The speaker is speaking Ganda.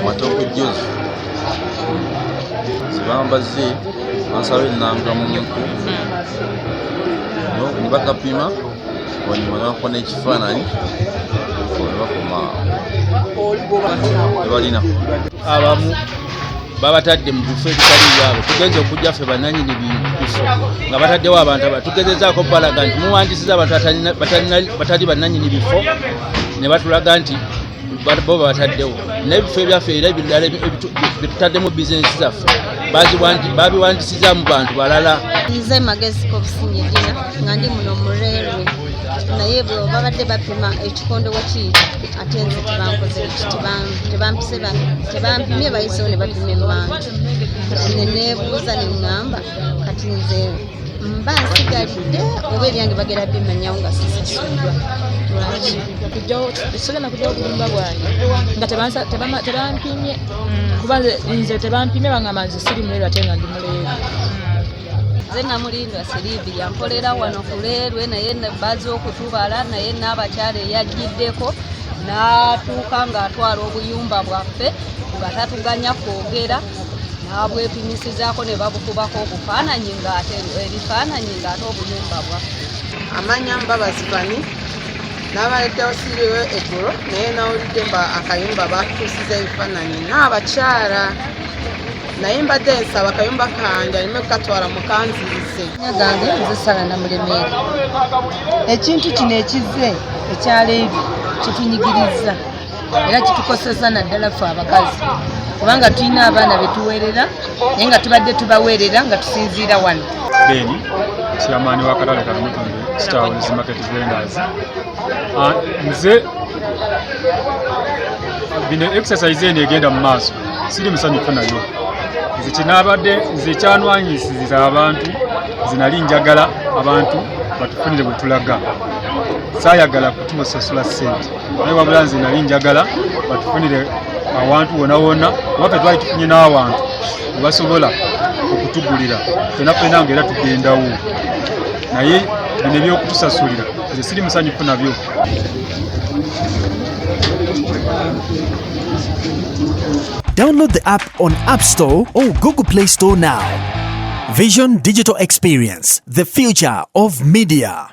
Matoko juzi zibambaze ansabe nanga muntu no nibakapima wanyuma nakona ekifaananyi bakoma ebalina abamu babatadde mu bifo ebitali byabwe tugenze okujja ffe bannannyini bifo nga bataddewo abantu abatugezezaako balaga nti muwandisiza abantu batali bannannyini bifo ne batulaga nti bo bataddewo n'ebifo ebyaffe era ebirala betutaddemu bizinesi zaffe babiwandisiza mu bantu balala. Nze magezi kobusinyidina nga ndi muno mu leerwe naye bwe babadde bapima ekikondo wekiyita ate nze tebankoze tebampimye bayisewo ne bapima emmanju kati neneebuuza ne ŋŋamba kati nze mba nsigalidde oba ebyange bagera bimanyawo nga sisasuddwa lwaki sogenda kujjawo obulumba bwange nga tebampimye kuba nze tebampimye baŋŋamba nze siri muleerwe ate nga ndi muleerwe. Nze Namulindwa Siriivi yankolera wano ku leerwe naye bazze okutubala naye n'abakyala eyagiddeko n'atuuka ng'atwala obuyumba bwaffe nga tatuganya kwogera n'abwepimisizaako ne babukubako obufaananyi ebifaananyi ng'ate obuyumba bwaffe. Amanya Mbabazi Fani n'abaleddewo siriiwe eggulo naye nawulidde mba akayumba bakutuusiza ebifaananyi n'abakyala naye mbadde nsaba akayumba kange aleme kukatwala mukanzirize. Gange nze Sala Namulemeera. Ekintu kino ekize ekyaleebi kitunyigiriza era kitukoseza naddala ffe abakazi kubanga tulina abaana betuweerera naye nga tubadde tubaweerera nga tusinziira wano. Beni chairman wa Katale Kalamutunde Stores Market Vendors. Nze bino exercise eno egenda mu maaso siri musanyufu nayo. Nze kinabadde nze kyanwanyisiza abantu zinali njagala abantu batufunire bwe tulaga saayagala kutusasula ssente naye wabula nze nali njagala batufunire awantu wona wona waffe twali tufunye n'awantu basobola okutugulira fena ng'era tugendawo naye bino ebyokutusasulira nze siri musanyufu nabyo. Download the app on App Store or Google Play Store now. Vision Digital Experience, the future of media.